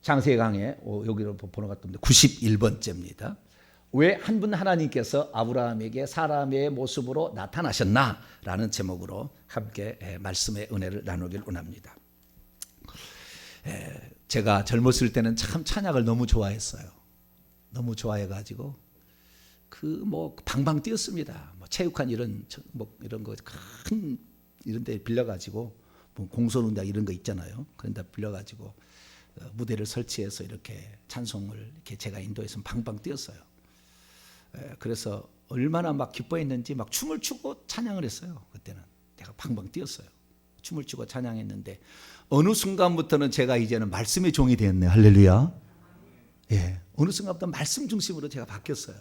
창세기 강의 여기로 번호가 떴는데 91번째입니다. 왜 한 분 하나님께서 아브라함에게 사람의 모습으로 나타나셨나? 라는 제목으로 함께 말씀의 은혜를 나누길 원합니다. 제가 젊었을 때는 참 찬양을 너무 좋아했어요. 너무 좋아해가지고 방방 뛰었습니다. 체육관 이런 거 큰 이런 데 빌려가지고 공소운동 이런 거 있잖아요. 그런 데 빌려가지고 무대를 설치해서 이렇게 찬송을 이렇게 제가 인도해서 방방 뛰었어요. 그래서 얼마나 막 기뻐했는지 막 춤을 추고 찬양을 했어요. 그때는 내가 방방 뛰었어요. 춤을 추고 찬양했는데 어느 순간부터는 제가 이제는 말씀의 종이 되었네요. 할렐루야. 예, 어느 순간부터 말씀 중심으로 제가 바뀌었어요.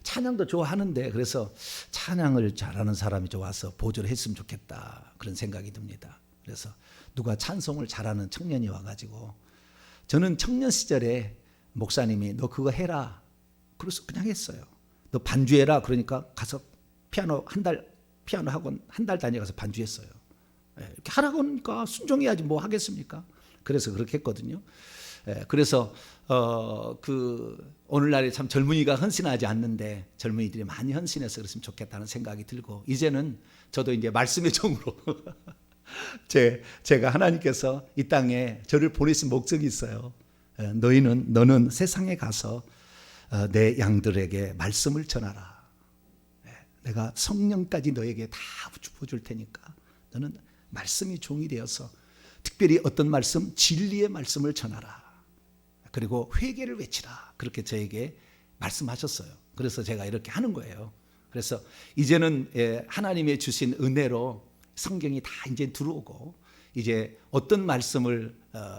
찬양도 좋아하는데 그래서 찬양을 잘하는 사람이 좋아서 보조를 했으면 좋겠다 그런 생각이 듭니다. 그래서 누가 찬송을 잘하는 청년이 와가지고 저는 청년 시절에 목사님이 너 그거 해라 그래서 그냥 했어요. 너 반주해라 그러니까 가서 피아노 학원 한 달 다녀가서 반주했어요. 이렇게 하라고 하니까 순종해야지 뭐 하겠습니까? 그래서 그렇게 했거든요. 그래서 오늘날에 참 젊은이가 헌신하지 않는데 젊은이들이 많이 헌신해서 그랬으면 좋겠다는 생각이 들고 이제는 저도 이제 말씀의 종으로 제가 하나님께서 이 땅에 저를 보내신 목적이 있어요. 너는 세상에 가서 내 양들에게 말씀을 전하라. 내가 성령까지 너에게 다 부어줄 테니까 너는 말씀이 종이 되어서 특별히 어떤 말씀? 진리의 말씀을 전하라. 그리고 회개를 외치라. 그렇게 저에게 말씀하셨어요. 그래서 제가 이렇게 하는 거예요. 그래서 이제는 하나님의 주신 은혜로 성경이 다 이제 들어오고 이제 어떤 말씀을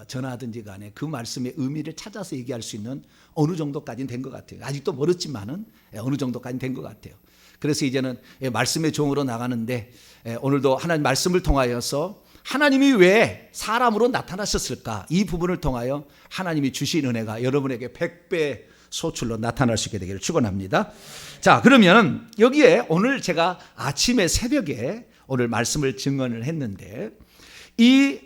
전하든지 간에 그 말씀의 의미를 찾아서 얘기할 수 있는 어느 정도까지는 된 것 같아요. 아직도 멀었지만은 어느 정도까지는 된 것 같아요. 그래서 이제는 말씀의 종으로 나가는데 오늘도 하나님 말씀을 통하여서 하나님이 왜 사람으로 나타나셨을까? 이 부분을 통하여 하나님이 주신 은혜가 여러분에게 100배 소출로 나타날 수 있게 되기를 축원합니다. 자, 그러면 여기에 오늘 제가 아침에 새벽에 오늘 말씀을 증언을 했는데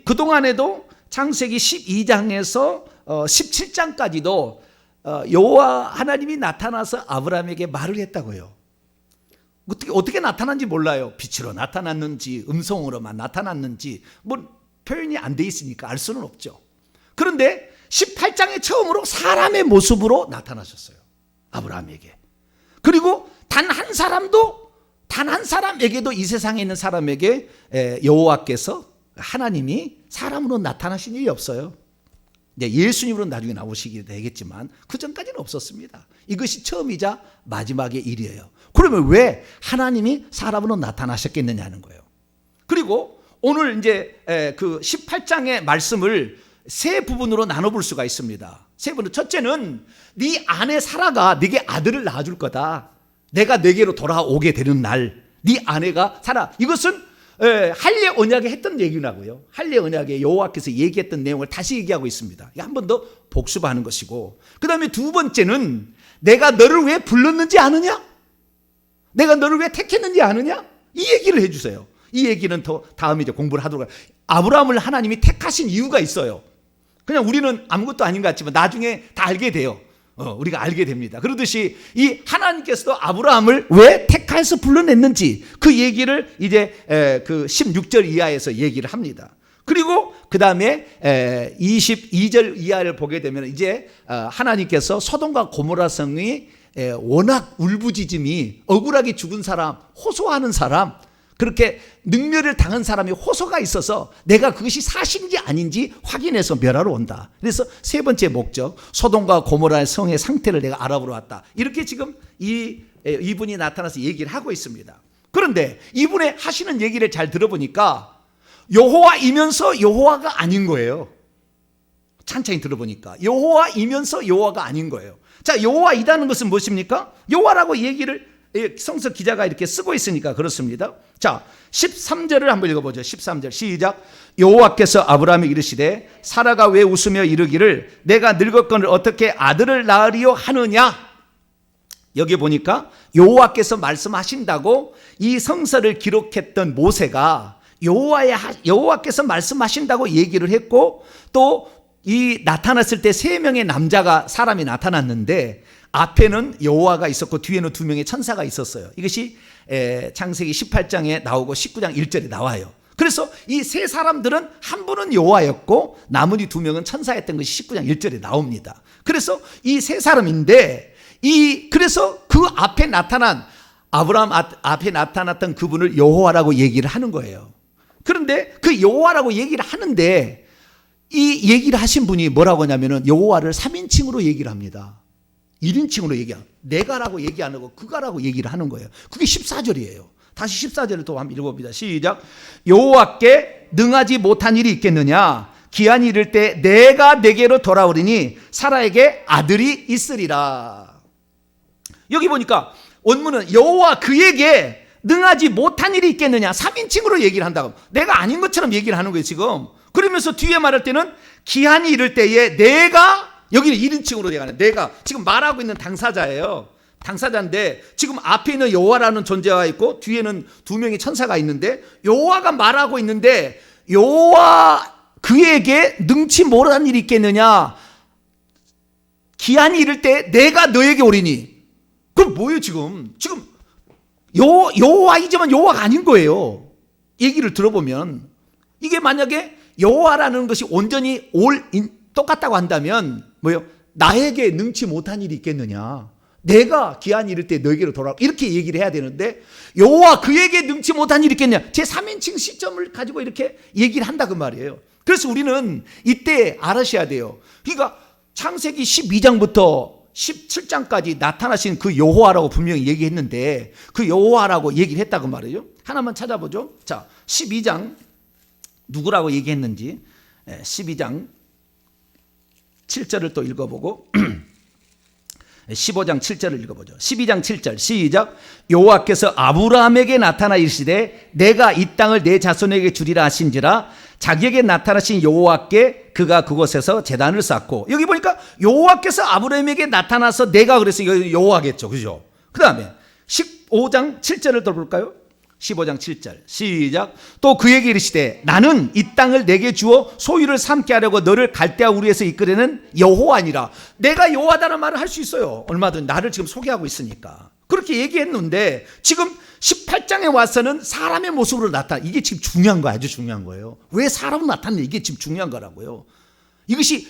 그동안에도 창세기 12장에서 17장까지도 여호와 하나님이 나타나서 아브라함에게 말을 했다고요. 어떻게 나타난지 몰라요. 빛으로 나타났는지 음성으로만 나타났는지 표현이 안 돼 있으니까 알 수는 없죠. 그런데 18장에 처음으로 사람의 모습으로 나타나셨어요. 아브라함에게. 그리고 단 한 사람에게도 이 세상에 있는 사람에게 여호와께서 하나님이 사람으로 나타나신 일이 없어요. 이제 예수님으로 나중에 나오시게 되겠지만 그 전까지는 없었습니다. 이것이 처음이자 마지막의 일이에요. 그러면 왜 하나님이 사람으로 나타나셨겠느냐는 거예요. 그리고 오늘 이제 그 18장의 말씀을 세 부분으로 나눠볼 수가 있습니다. 세 부분. 첫째는 네 아내 사라가 네게 아들을 낳아줄 거다. 내가 네게로 돌아오게 되는 날 네 아내가 사라. 이것은 할례 언약에 했던 얘기라고요. 할례 언약에 여호와께서 얘기했던 내용을 다시 얘기하고 있습니다. 한 번 더 복습하는 것이고, 그 다음에 두 번째는 내가 너를 왜 불렀는지 아느냐? 내가 너를 왜 택했는지 아느냐? 이 얘기를 해주세요. 이 얘기는 더 다음에 이제 공부를 하도록 해요. 아브라함을 하나님이 택하신 이유가 있어요. 그냥 우리는 아무것도 아닌 것 같지만 나중에 다 알게 돼요. 우리가 알게 됩니다. 그러듯이 이 하나님께서도 아브라함을 왜 택해서 불러냈는지 그 얘기를 이제 그 16절 이하에서 얘기를 합니다. 그리고 그 다음에 22절 이하를 보게 되면 이제 하나님께서 소돔과 고모라 성이 워낙 울부짖음이 억울하게 죽은 사람, 호소하는 사람, 그렇게 능멸을 당한 사람이 호소가 있어서 내가 그것이 사실인지 아닌지 확인해서 멸하러 온다. 그래서 세 번째 목적, 소돔과 고모라의 성의 상태를 내가 알아보러 왔다. 이렇게 지금 이분이 나타나서 얘기를 하고 있습니다. 그런데 이분의 하시는 얘기를 잘 들어보니까 여호와이면서 여호와가 아닌 거예요. 찬찬히 들어보니까 여호와이면서 여호와가 아닌 거예요. 자, 여호와이다는 것은 무엇입니까? 여호와라고 얘기를 성서 기자가 이렇게 쓰고 있으니까 그렇습니다. 자, 13절을 한번 읽어보죠. 13절 시작. 여호와께서 아브라함에게 이르시되 사라가 왜 웃으며 이르기를 내가 늙었거늘 어떻게 아들을 낳으리요 하느냐. 여기 보니까 여호와께서 말씀하신다고 이 성서를 기록했던 모세가 여호와께서 말씀하신다고 얘기를 했고 또 이 나타났을 때 세 명의 남자가 사람이 나타났는데 앞에는 여호와가 있었고 뒤에는 두 명의 천사가 있었어요. 이것이 창세기 18장에 나오고 19장 1절에 나와요. 그래서 이 세 사람들은 한 분은 여호와였고 나머지 두 명은 천사였던 것이 19장 1절에 나옵니다. 그래서 이 세 사람인데 그래서 그 앞에 나타난 아브라함 앞에 나타났던 그분을 여호와라고 얘기를 하는 거예요. 그런데 그 여호와라고 얘기를 하는데 이 얘기를 하신 분이 뭐라고 하냐면은 여호와를 3인칭으로 얘기를 합니다. 1인칭으로 얘기하는, 내가라고 얘기 안 하고 그가라고 얘기를 하는 거예요. 그게 14절이에요. 다시 14절을 또 한번 읽어봅니다. 시작. 여호와께 능하지 못한 일이 있겠느냐? 기한이 이를 때 내가 내게로 돌아오리니 사라에게 아들이 있으리라. 여기 보니까 원문은 여호와 그에게 능하지 못한 일이 있겠느냐? 3인칭으로 얘기를 한다고. 내가 아닌 것처럼 얘기를 하는 거예요 지금. 그러면서 뒤에 말할 때는 기한이 이를 때에 내가, 여기는 1인칭으로 얘기하는, 내가 지금 말하고 있는 당사자예요. 당사자인데 지금 앞에 있는 여호와라는 존재가 있고 뒤에는 두 명의 천사가 있는데 여호와가 말하고 있는데 여호와 그에게 능치 못한 일이 있겠느냐? 기한이 이를 때 내가 너에게 오리니. 그럼 뭐예요 지금? 지금 여호와이지만 여호와가 아닌 거예요. 얘기를 들어보면 이게 만약에 여호와라는 것이 온전히 똑같다고 한다면 뭐예요? 나에게 능치 못한 일이 있겠느냐? 내가 기한이 이를 때 너에게로 돌아오고 이렇게 얘기를 해야 되는데 여호와 그에게 능치 못한 일이 있겠냐? 제 3인칭 시점을 가지고 이렇게 얘기를 한다 그 말이에요. 그래서 우리는 이때 알아셔야 돼요. 그러니까 창세기 12장부터 17장까지 나타나신 그 여호와라고 분명히 얘기했는데 그 여호와라고 얘기를 했다고 말이에요. 하나만 찾아보죠. 자, 12장 누구라고 얘기했는지 12장 7절을 또 읽어보고 15장 7절을 읽어보죠. 12장 7절 시작. 여호와께서 아브라함에게 나타나 이르시되 내가 이 땅을 내 자손에게 주리라 하신지라 자기에게 나타나신 여호와께 그가 그곳에서 제단을 쌓고, 여기 보니까 여호와께서 아브라함에게 나타나서 내가 그래서 이거 여호와겠죠. 그죠? 그 다음에 15장 7절을 더 볼까요? 15장 7절 시작. 또 그에게 이르시되 나는 이 땅을 내게 주어 소유를 삼게 하려고 너를 갈대아 우리에서 이끌어낸 여호와니라. 내가 여호와다는 말을 할 수 있어요. 얼마든 나를 지금 소개하고 있으니까. 그렇게 얘기했는데 지금 18장에 와서는 사람의 모습으로 나타나. 이게 지금 중요한 거예요. 아주 중요한 거예요. 왜 사람으로 나타나냐, 이게 지금 중요한 거라고요. 이것이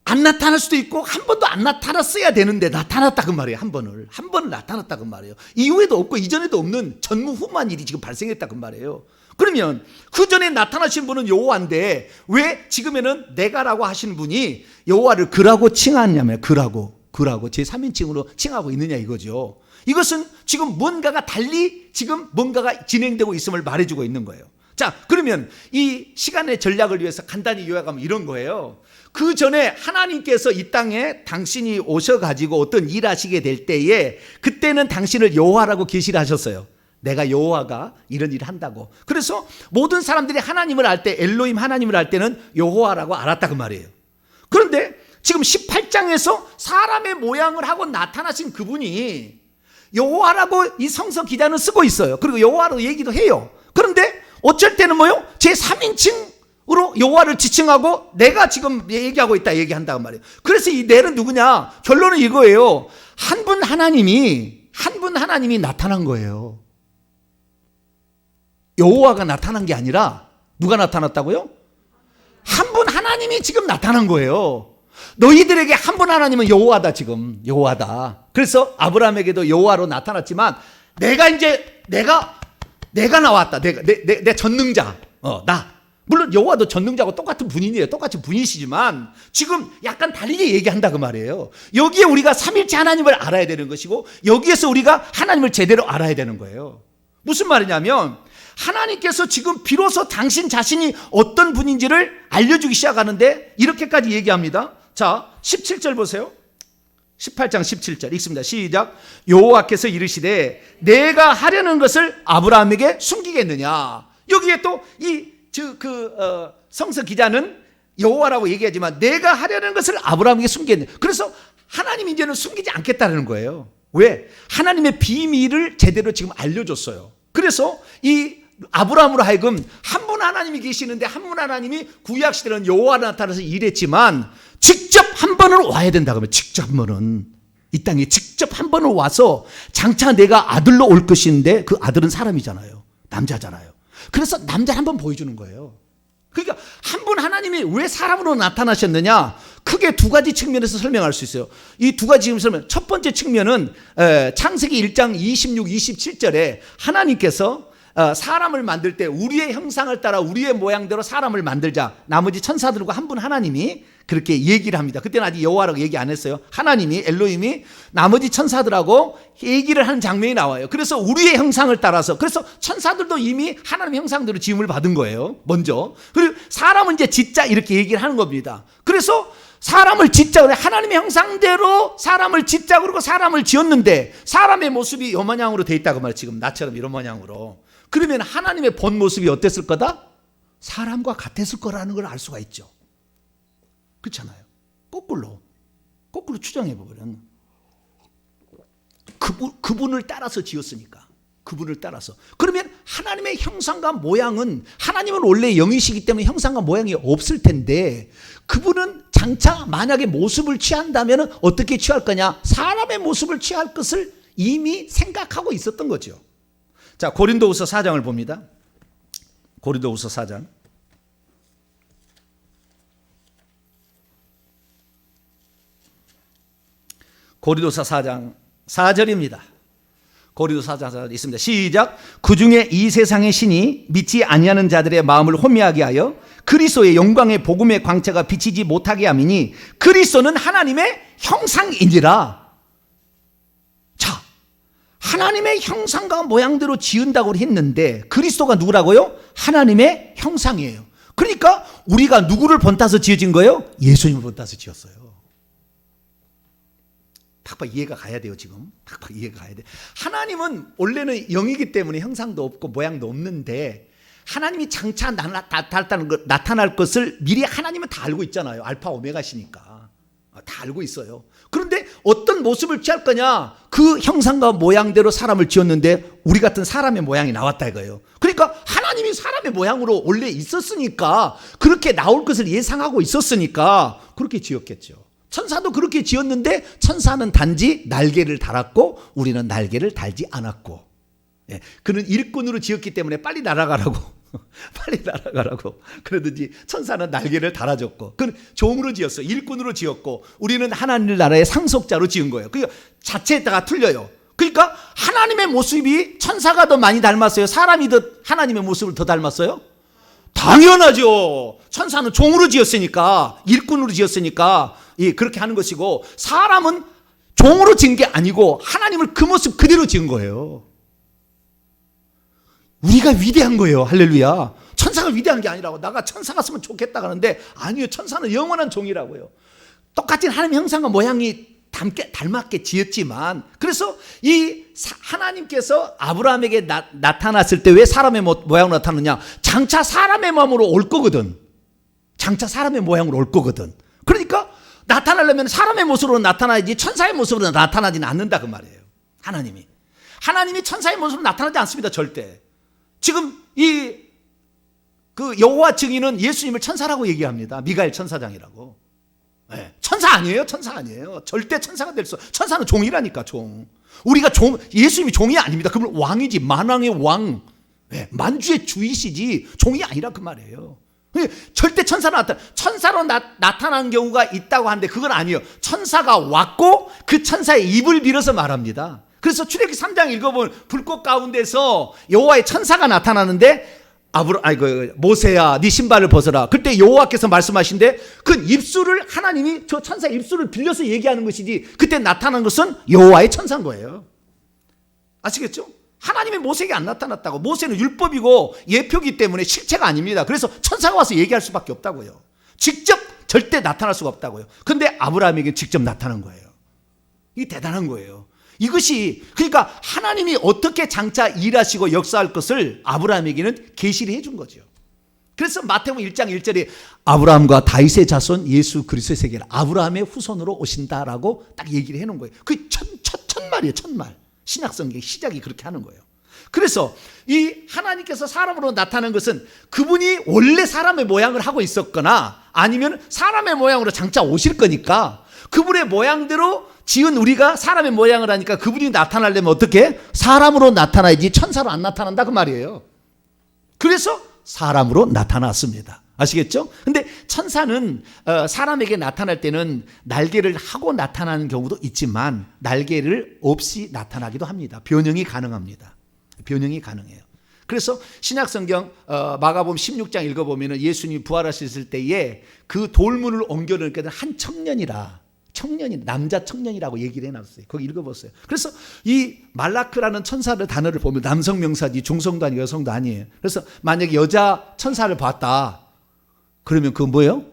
안 나타날 수도 있고 한 번도 안 나타났어야 되는데 나타났다 그 말이에요. 한 번을 나타났다 그 말이에요. 이후에도 없고 이전에도 없는 전무후무한 일이 지금 발생했다 그 말이에요. 그러면 그 전에 나타나신 분은 여호와인데 왜 지금에는 내가라고 하시는 분이 여호와를 그라고 칭하냐면 그라고 제3인칭으로 칭하고 있느냐 이거죠. 이것은 지금 뭔가가 달리 지금 뭔가가 진행되고 있음을 말해주고 있는 거예요. 자, 그러면 이 시간의 전략을 위해서 간단히 요약하면 이런 거예요. 그 전에 하나님께서 이 땅에 당신이 오셔가지고 어떤 일 하시게 될 때에 그때는 당신을 여호와라고 계시를 하셨어요. 내가 여호와가 이런 일을 한다고. 그래서 모든 사람들이 하나님을 알 때, 엘로힘 하나님을 알 때는 여호와라고 알았다 그 말이에요. 그런데 지금 18장에서 사람의 모양을 하고 나타나신 그분이 여호와라고 이 성서 기자는 쓰고 있어요. 그리고 여호와로 얘기도 해요. 그런데 어쩔 때는 뭐요? 제3인칭으로 여호와를 지칭하고 내가 지금 얘기하고 있다 얘기한다고 말이에요. 그래서 이 내는 누구냐? 결론은 이거예요. 한 분 하나님이 나타난 거예요. 여호와가 나타난 게 아니라 누가 나타났다고요? 한 분 하나님이 지금 나타난 거예요. 너희들에게 한 분 하나님은 여호와다. 지금 여호와다. 그래서 아브라함에게도 여호와로 나타났지만 내가 나왔다. 내 전능자. 나. 물론 여호와도 전능자고 똑같은 분이에요. 똑같은 분이시지만 지금 약간 다르게 얘기한다 그 말이에요. 여기에 우리가 삼일체 하나님을 알아야 되는 것이고 여기에서 우리가 하나님을 제대로 알아야 되는 거예요. 무슨 말이냐면 하나님께서 지금 비로소 당신 자신이 어떤 분인지를 알려주기 시작하는데 이렇게까지 얘기합니다. 자, 17절 보세요. 18장 17절 읽습니다. 시작. 여호와께서 이르시되 내가 하려는 것을 아브라함에게 숨기겠느냐. 여기에 또 성서 기자는 여호와라고 얘기하지만 내가 하려는 것을 아브라함에게 숨기겠느냐. 그래서 하나님이 이제는 숨기지 않겠다는 거예요. 왜? 하나님의 비밀을 제대로 지금 알려줬어요. 그래서 이 아브라함으로 하여금 한 분 하나님이 계시는데 한 분 하나님이 구약 시대는 여호와가 나타나서 일했지만 직접 한 번은 와야 된다 그러면 직접 한 번은 이 땅에 직접 한 번은 와서 장차 내가 아들로 올 것인데 그 아들은 사람이잖아요. 남자잖아요. 그래서 남자를 한 번 보여주는 거예요. 그러니까 한 분 하나님이 왜 사람으로 나타나셨느냐? 크게 두 가지 측면에서 설명할 수 있어요. 이 두 가지 설명. 첫 번째 측면은 창세기 1장 26, 27절에 하나님께서 사람을 만들 때 우리의 형상을 따라 우리의 모양대로 사람을 만들자. 나머지 천사들과 한 분 하나님이 그렇게 얘기를 합니다. 그때는 아직 여호와라고 얘기 안 했어요. 하나님이 엘로힘이 나머지 천사들하고 얘기를 하는 장면이 나와요. 그래서 우리의 형상을 따라서 그래서 천사들도 이미 하나님의 형상대로 지음을 받은 거예요. 먼저. 그리고 사람은 이제 짓자 이렇게 얘기를 하는 겁니다. 그래서 사람을 짓자 그래 하나님의 형상대로 사람을 짓자 그러고 사람을 지었는데 사람의 모습이 요 모양으로 돼 있다고 말이에요. 지금 나처럼 이런 모양으로. 그러면 하나님의 본 모습이 어땠을 거다? 사람과 같았을 거라는 걸 알 수가 있죠. 그렇잖아요. 거꾸로 추정해 보면 그분을 따라서 지었으니까. 그분을 따라서. 그러면 하나님의 형상과 모양은 하나님은 원래 영이시기 때문에 형상과 모양이 없을 텐데 그분은 장차 만약에 모습을 취한다면 어떻게 취할 거냐? 사람의 모습을 취할 것을 이미 생각하고 있었던 거죠. 자, 고린도후서 4장을 봅니다. 고린도후서 4장. 고린도서 4장 4절입니다. 고린도서 4장 4절 있습니다. 시작. 그중에 이 세상의 신이 믿지 아니하는 자들의 마음을 혼미하게 하여 그리스도의 영광의 복음의 광채가 비치지 못하게 함이니 그리스도는 하나님의 형상이니라. 자, 하나님의 형상과 모양대로 지은다고 했는데 그리스도가 누구라고요? 하나님의 형상이에요. 그러니까 우리가 누구를 본따서 지어진 거예요? 예수님을 본따서 지었어요. 팍팍 이해가 가야 돼요. 지금 팍팍 이해가 가야 돼. 하나님은 원래는 영이기 때문에 형상도 없고 모양도 없는데 하나님이 장차 나타날 것을 미리 하나님은 다 알고 있잖아요. 알파 오메가시니까 다 알고 있어요. 그런데 어떤 모습을 취할 거냐? 그 형상과 모양대로 사람을 지었는데 우리 같은 사람의 모양이 나왔다 이거예요. 그러니까 하나님이 사람의 모양으로 원래 있었으니까 그렇게 나올 것을 예상하고 있었으니까 그렇게 지었겠죠. 천사도 그렇게 지었는데 천사는 단지 날개를 달았고 우리는 날개를 달지 않았고, 예, 그는 일꾼으로 지었기 때문에 빨리 날아가라고 빨리 날아가라고 그러든지 천사는 날개를 달아줬고 그는 종으로 지었어. 일꾼으로 지었고 우리는 하나님 나라의 상속자로 지은 거예요. 그러니까 자체가 틀려요. 그러니까 하나님의 모습이 천사가 더 많이 닮았어요? 사람이 더 하나님의 모습을 더 닮았어요? 당연하죠. 천사는 종으로 지었으니까 일꾼으로 지었으니까 그렇게 하는 것이고 사람은 종으로 지은 게 아니고 하나님을 그 모습 그대로 지은 거예요. 우리가 위대한 거예요. 할렐루야. 천사가 위대한 게 아니라고. 나가 천사 같으면 좋겠다 하는데 아니요. 천사는 영원한 종이라고요. 똑같은 하나님의 형상과 모양이 닮았게 지었지만 그래서 이 하나님께서 아브라함에게 나타났을 때 왜 사람의 모양으로 나타나느냐? 장차 사람의 마음으로 올 거거든. 장차 사람의 모양으로 올 거거든. 그러니까 나타나려면 사람의 모습으로 나타나야지 천사의 모습으로 나타나지는 않는다 그 말이에요. 하나님이 천사의 모습으로 나타나지 않습니다. 절대. 지금 그 여호와 증인은 예수님을 천사라고 얘기합니다. 미가엘 천사장이라고. 네. 천사 아니에요. 천사 아니에요. 절대 천사가 될 수. 천사는 종이라니까 종. 우리가 예수님이 종이 아닙니다. 그러면 왕이지. 만왕의 왕. 네. 만주의 주이시지 종이 아니라 그 말이에요. 절대 천사로 나타난 경우가 있다고 하는데 그건 아니에요. 천사가 왔고 그 천사의 입을 빌어서 말합니다. 그래서 출애굽기 3장 읽어보면 불꽃 가운데서 여호와의 천사가 나타나는데 모세야 네 신발을 벗어라. 그때 여호와께서 말씀하신데 그 입술을 하나님이 저 천사의 입술을 빌려서 얘기하는 것이지 그때 나타난 것은 여호와의 천사인 거예요. 아시겠죠? 하나님의 모세에게 안 나타났다고. 모세는 율법이고 예표기 때문에 실체가 아닙니다. 그래서 천사가 와서 얘기할 수밖에 없다고요. 직접 절대 나타날 수가 없다고요. 근데 아브라함에게 직접 나타난 거예요. 이게 대단한 거예요. 이것이 그러니까 하나님이 어떻게 장차 일하시고 역사할 것을 아브라함에게는 계시를 해준 거죠. 그래서 마태복음 1장 1절에 아브라함과 다윗의 자손 예수 그리스도의 세계를 아브라함의 후손으로 오신다라고 딱 얘기를 해놓은 거예요. 그게 첫 말이에요. 첫말. 신약성경 시작이 그렇게 하는 거예요. 그래서 이 하나님께서 사람으로 나타난 것은 그분이 원래 사람의 모양을 하고 있었거나 아니면 사람의 모양으로 장차 오실 거니까 그분의 모양대로 지은 우리가 사람의 모양을 하니까 그분이 나타나려면 어떻게? 사람으로 나타나야지 천사로 안 나타난다 그 말이에요. 그래서 사람으로 나타났습니다. 아시겠죠? 근데 천사는 사람에게 나타날 때는 날개를 하고 나타나는 경우도 있지만 날개를 없이 나타나기도 합니다. 변형이 가능합니다. 변형이 가능해요. 그래서 신약성경 마가복음 16장 읽어보면 예수님이 부활하셨을 때에 그 돌문을 옮겨놓을 때는 한 청년이 남자 청년이라고 얘기를 해놨어요. 거기 읽어보세요. 그래서 이 말라크라는 천사의 단어를 보면 남성 명사지 중성도 아니고 여성도 아니에요. 그래서 만약에 여자 천사를 봤다 그러면 그건 뭐예요?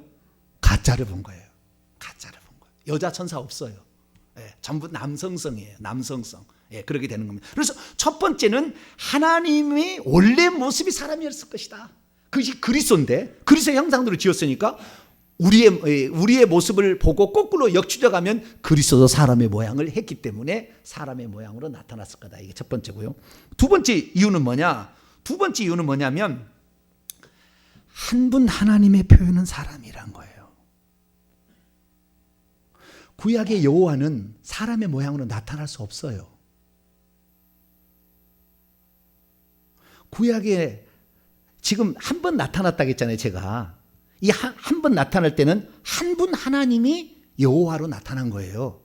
가짜를 본 거예요. 가짜를 본 거예요. 여자 천사 없어요. 예, 전부 남성성이에요. 남성성. 예, 그렇게 되는 겁니다. 그래서 첫 번째는 하나님의 원래 모습이 사람이었을 것이다. 그것이 그리스도인데 그리스도의 형상대로 지었으니까 우리의 모습을 보고 거꾸로 역추적하면 그리스도도 사람의 모양을 했기 때문에 사람의 모양으로 나타났을 거다. 이게 첫 번째고요. 두 번째 이유는 뭐냐? 두 번째 이유는 뭐냐면 한 분 하나님의 표현은 사람이란 거예요. 구약의 여호와는 사람의 모양으로 나타날 수 없어요. 구약에 지금 한 번 나타났다고 했잖아요. 제가 이 한 번 나타날 때는 한 분 하나님이 여호와로 나타난 거예요.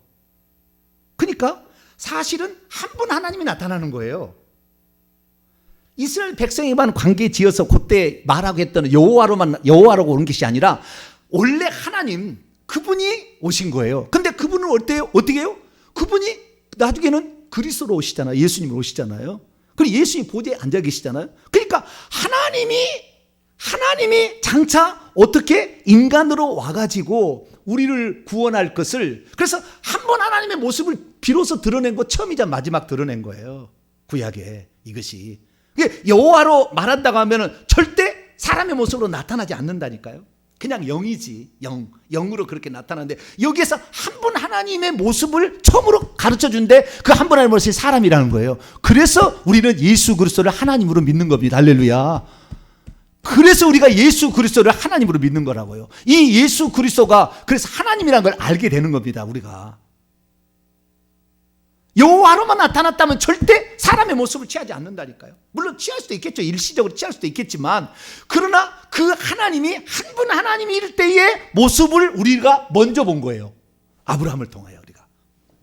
그러니까 사실은 한 분 하나님이 나타나는 거예요. 이스라엘 백성에만 관계 지어서 그때 말하고 했던 여호와라고 오는 것이 아니라 원래 하나님 그분이 오신 거예요. 근데 그분은 어떻게 해요? 그분이 나중에는 그리스도로 오시잖아요. 예수님으로 오시잖아요. 그리고 예수님 보좌에 앉아 계시잖아요. 그러니까 하나님이 장차 어떻게 인간으로 와가지고 우리를 구원할 것을 그래서 한 번 하나님의 모습을 비로소 드러낸 거 처음이자 마지막 드러낸 거예요. 구약에 이것이 여호와로 말한다고 하면은 절대 사람의 모습으로 나타나지 않는다니까요. 그냥 영이지 영으로 그렇게 나타나는데 여기에서 한 분 하나님의 모습을 처음으로 가르쳐 준데 그 한 분 하나님의 모습이 사람이라는 거예요. 그래서 우리는 예수 그리스도를 하나님으로 믿는 겁니다. 할렐루야. 그래서 우리가 예수 그리스도를 하나님으로 믿는 거라고요. 이 예수 그리스도가 그래서 하나님이라는 걸 알게 되는 겁니다. 우리가 여호와로만 나타났다면 절대 사람의 모습을 취하지 않는다니까요. 물론 취할 수도 있겠죠. 일시적으로 취할 수도 있겠지만 그러나 그 하나님이 한 분 하나님일 때의 모습을 우리가 먼저 본 거예요. 아브라함을 통하여 우리가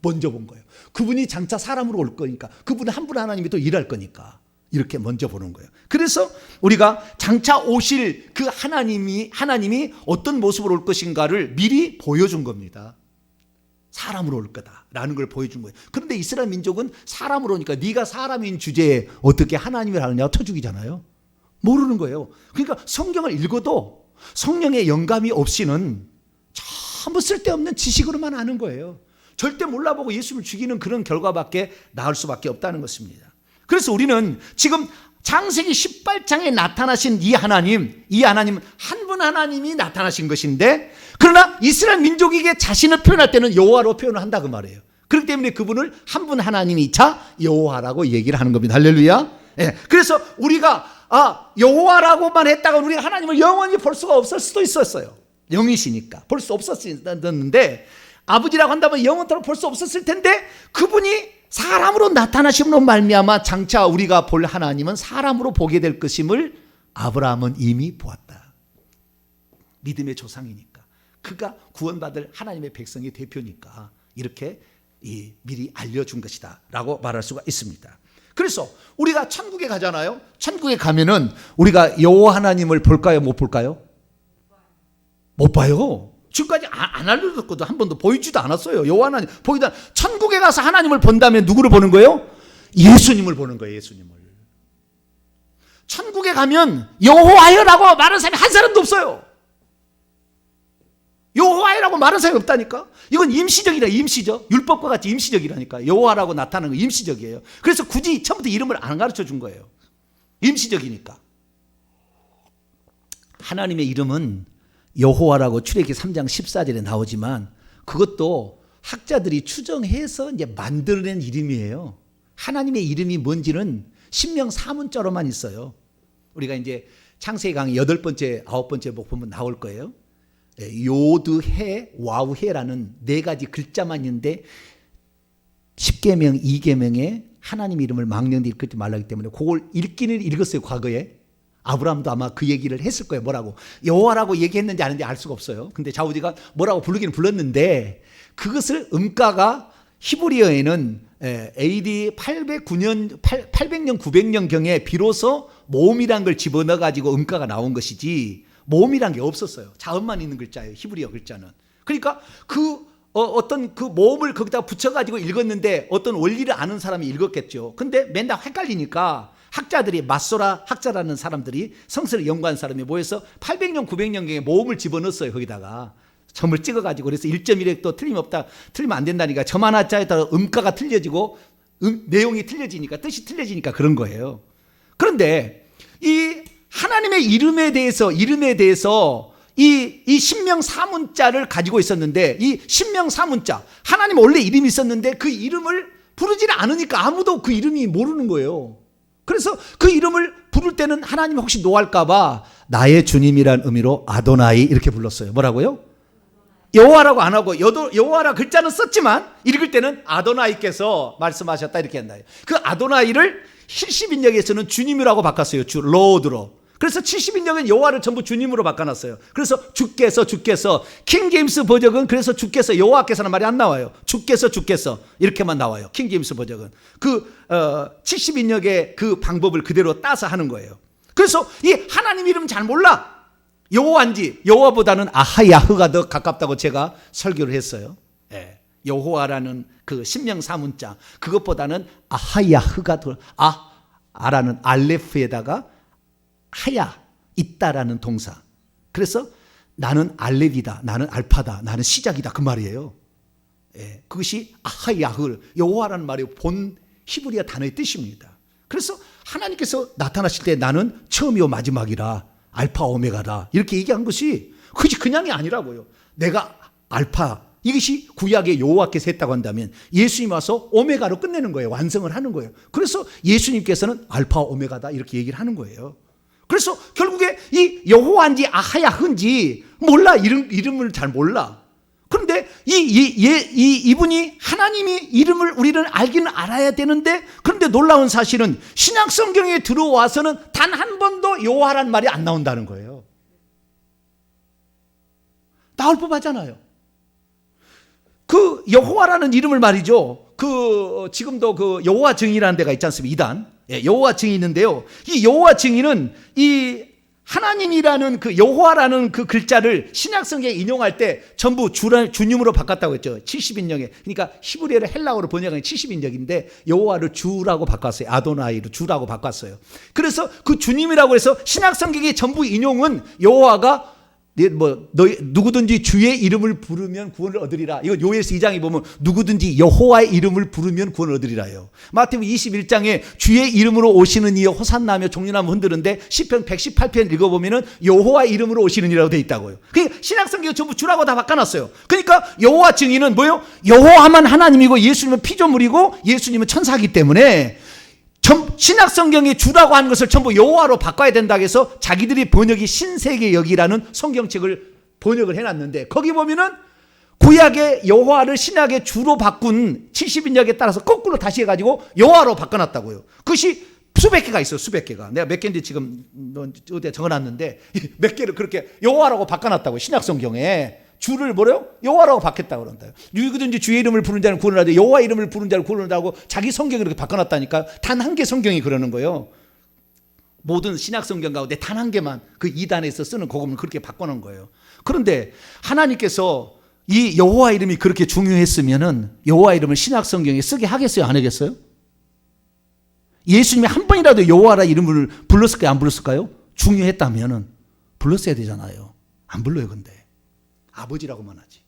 먼저 본 거예요. 그분이 장차 사람으로 올 거니까 그분은 한 분 하나님이 또 일할 거니까 이렇게 먼저 보는 거예요. 그래서 우리가 장차 오실 그 하나님이 어떤 모습으로 올 것인가를 미리 보여준 겁니다. 사람으로 올 거다라는 걸 보여준 거예요. 그런데 이스라엘 민족은 사람으로 오니까 네가 사람인 주제에 어떻게 하나님을 하느냐고 쳐죽이잖아요. 모르는 거예요. 그러니까 성경을 읽어도 성령의 영감이 없이는 전부 쓸데없는 지식으로만 아는 거예요. 절대 몰라보고 예수를 죽이는 그런 결과밖에 나올 수밖에 없다는 것입니다. 그래서 우리는 지금 창세기 18장에 나타나신 이 하나님은 한 분 하나님이 나타나신 것인데 그러나 이스라엘 민족에게 자신을 표현할 때는 여호와로 표현을 한다 그 말이에요. 그렇기 때문에 그분을 한 분 하나님이자 여호와라고 얘기를 하는 겁니다. 할렐루야. 예. 그래서 우리가 여호와라고만 했다가 우리가 하나님을 영원히 볼 수가 없을 수도 있었어요. 영이시니까 볼 수 없었는데 아버지라고 한다면 영원토록 볼 수 없었을 텐데 그분이 사람으로 나타나심으로 말미암아 장차 우리가 볼 하나님은 사람으로 보게 될 것임을 아브라함은 이미 보았다. 믿음의 조상이니까 그가 구원받을 하나님의 백성의 대표니까 이렇게 미리 알려준 것이다 라고 말할 수가 있습니다. 그래서 우리가 천국에 가잖아요. 천국에 가면은 우리가 여호와 하나님을 볼까요? 못 볼까요? 못 봐요. 지금까지 안 알려줬거든. 한 번도 보이지도 않았어요. 여호와 하나님 보이다. 천국에 가서 하나님을 본다면 누구를 보는 거예요? 예수님을 보는 거예요. 예수님을. 천국에 가면 여호와여라고 말하는 사람이 한 사람도 없어요. 여호와여라고 말하는 사람이 없다니까. 이건 임시적이라. 임시적. 율법과 같이 임시적이라니까. 여호와라고 나타나는 거 임시적이에요. 그래서 굳이 처음부터 이름을 안 가르쳐 준 거예요. 임시적이니까. 하나님의 이름은 여호와라고 출애굽기 3장 14절에 나오지만 그것도 학자들이 추정해서 이제 만들어낸 이름이에요. 하나님의 이름이 뭔지는 신명 사문자로만 있어요. 우리가 이제 창세기 강의 8번째, 9번째 복 보면 나올 거예요. 요드해, 와우해라는 4가지 글자만 있는데 10계명, 2계명에 하나님 이름을 망령되 읽지 말라기 때문에 그걸 읽기는 읽었어요. 과거에. 아브라함도 아마 그 얘기를 했을 거예요. 뭐라고? 여호와라고 얘기했는지 아닌지 알 수가 없어요. 근데 자우디가 뭐라고 부르기는 불렀는데 그것을 음가가 히브리어에는 AD 800년, 900년경에 비로소 모음이란 걸 집어넣어가지고 음가가 나온 것이지 모음이란 게 없었어요. 자음만 있는 글자예요. 히브리어 글자는. 그러니까 어떤 그 모음을 거기다 붙여가지고 읽었는데 어떤 원리를 아는 사람이 읽었겠죠. 근데 맨날 헷갈리니까 학자들이 마소라 학자라는 사람들이 성서를 연구한 사람이 모여서 800년, 900년경에 모음을 집어넣었어요. 거기다가. 점을 찍어가지고 그래서 1.1획 또 틀림없다, 틀리면 안 된다니까 점 하나짜리에 따라 음가가 틀려지고 내용이 틀려지니까 뜻이 틀려지니까 그런 거예요. 그런데 이 하나님의 이름에 대해서 이 신명 사문자를 가지고 있었는데 이 신명 사문자 하나님 원래 이름이 있었는데 그 이름을 부르지를 않으니까 아무도 그 이름이 모르는 거예요. 그래서 그 이름을 부를 때는 하나님 혹시 노할까 봐 나의 주님이란 의미로 아도나이 이렇게 불렀어요. 뭐라고요? 여호와라고 안 하고 여호와라 글자는 썼지만 읽을 때는 아도나이께서 말씀하셨다 이렇게 한다. 그 아도나이를 70인역에서는 주님이라고 바꿨어요. 로드로. 그래서 70인역은 여호와를 전부 주님으로 바꿔놨어요. 그래서 주께서 킹제임스 번역은 그래서 주께서 여호와께서는 말이 안 나와요. 주께서 이렇게만 나와요. 킹제임스 번역은 그 70인역의 그 방법을 그대로 따서 하는 거예요. 그래서 이 하나님 이름 잘 몰라. 여호와인지 여호와보다는 아하야흐가 더 가깝다고 제가 설교를 했어요. 예. 여호와라는 그 신명사문자 그것보다는 아하야흐가 더 아라는 알레프에다가 하야 있다라는 동사. 그래서 나는 알레비다, 나는 알파다, 나는 시작이다 그 말이에요. 예. 그것이 아하야흐 여호와라는 말이 본 히브리어 단어의 뜻입니다. 그래서 하나님께서 나타나실 때 나는 처음이요 마지막이라 알파 오메가다 이렇게 얘기한 것이 그것이 그냥이 아니라고요. 내가 알파 이것이 구약의 여호와께서 했다고 한다면 예수님 와서 오메가로 끝내는 거예요. 완성을 하는 거예요. 그래서 예수님께서는 알파 오메가다 이렇게 얘기를 하는 거예요. 그래서 결국에 이 여호와인지 아하야흐인지 몰라. 이름을 잘 몰라. 그런데 이분이 하나님이 이름을 우리는 알기는 알아야 되는데 그런데 놀라운 사실은 신약 성경에 들어와서는 단 한 번도 여호와란 말이 안 나온다는 거예요. 나올 법하잖아요. 그 여호와라는 이름을 말이죠. 지금도 그 여호와 증인이라는 데가 있지 않습니까? 이단. 예, 여호와 증인이 있는데요. 이 여호와 증인은 이 하나님이라는 그 여호와라는 그 글자를 신약 성경에 인용할 때 전부 주님으로 바꿨다고 했죠. 70인역에. 그러니까 히브리어를 헬라어로 번역한 70인역인데 여호와를 주라고 바꿨어요. 아도나이로 주라고 바꿨어요. 그래서 그 주님이라고 해서 신약 성경의 전부 인용은 여호와가 누구든지 주의 이름을 부르면 구원을 얻으리라. 이거 요엘서 2장에 보면 누구든지 여호와의 이름을 부르면 구원을 얻으리라요. 마태복음 21장에 주의 이름으로 오시는 이여 호산나며 종려나무 흔드는데 시편 118편 읽어보면은 여호와의 이름으로 오시는 이라고 되어 있다고요. 그러니까 신약 성경 전부 주라고 다 바꿔놨어요. 그러니까 여호와 증인은 뭐예요? 여호와만 하나님이고 예수님은 피조물이고 예수님은 천사이기 때문에 신약 성경에 주라고 하는 것을 전부 여호와로 바꿔야 된다고 해서 자기들이 번역이 신세계 역이라는 성경책을 번역을 해놨는데 거기 보면은 구약의 여호와를 신약의 주로 바꾼 70인역에 따라서 거꾸로 다시 해가지고 여호와로 바꿔놨다고요. 그것이 수백 개가 있어요. 수백 개가. 내가 몇 개인지 지금 어디에 적어놨는데 몇 개를 그렇게 여호와라고 바꿔놨다고요. 신약 성경에. 주를 뭐래요? 여호와라고 바뀌었다고 그런다. 누구든지 주의 이름을 부르는 자는 구원을 하되 여호와 이름을 부르는 자를 구원을 한다고 자기 성경을 그렇게 바꿔놨다니까. 단 한 개 성경이 그러는 거예요. 모든 신약 성경 가운데 단 한 개만 그 이단에서 쓰는 그것을 그렇게 바꿔놓은 거예요. 그런데 하나님께서 이 여호와 이름이 그렇게 중요했으면은 여호와 이름을 신약 성경에 쓰게 하겠어요? 안 하겠어요? 예수님이 한 번이라도 여호와라 이름을 불렀을까요? 안 불렀을까요? 중요했다면은 불렀어야 되잖아요. 안 불러요, 근데. 아버지라고만 하지.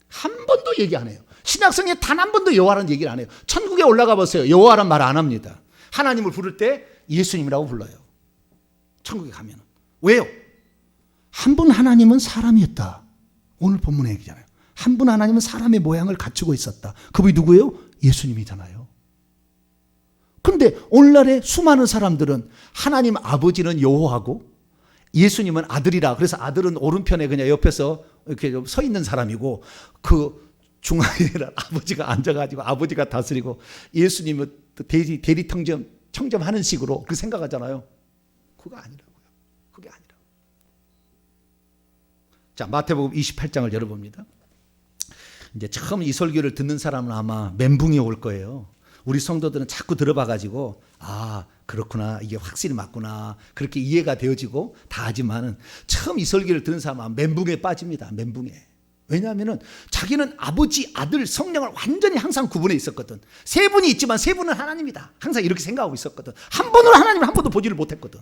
한 번도 얘기 안 해요. 신약성에 단 한 번도 여호와라는 얘기를 안 해요. 천국에 올라가 보세요. 여호와란 말 안 합니다. 하나님을 부를 때 예수님이라고 불러요. 천국에 가면. 왜요? 한 분 하나님은 사람이었다. 오늘 본문의 얘기잖아요. 한 분 하나님은 사람의 모양을 갖추고 있었다. 그분이 누구예요? 예수님이잖아요. 그런데 오늘날의 수많은 사람들은 하나님 아버지는 여호와고 예수님은 아들이라. 그래서 아들은 오른편에 그냥 옆에서 이렇게 좀 서 있는 사람이고 그 중앙에 아버지가 앉아가지고 아버지가 다스리고 예수님은 대리 청점하는 식으로 그 생각하잖아요. 그거 아니라고요. 그게 아니라고. 자, 마태복음 28장을 열어봅니다. 이제 처음 이 설교를 듣는 사람은 아마 멘붕이 올 거예요. 우리 성도들은 자꾸 들어봐가지고 그렇구나, 이게 확실히 맞구나, 그렇게 이해가 되어지고 다 하지만은 처음 이 설교를 듣는 사람은 멘붕에 빠집니다. 멘붕에. 왜냐하면은 자기는 아버지, 아들, 성령을 완전히 항상 구분해 있었거든. 세 분이 있지만 세 분은 하나님이다. 항상 이렇게 생각하고 있었거든. 한 분으로 하나님을 한 번도 보지를 못했거든.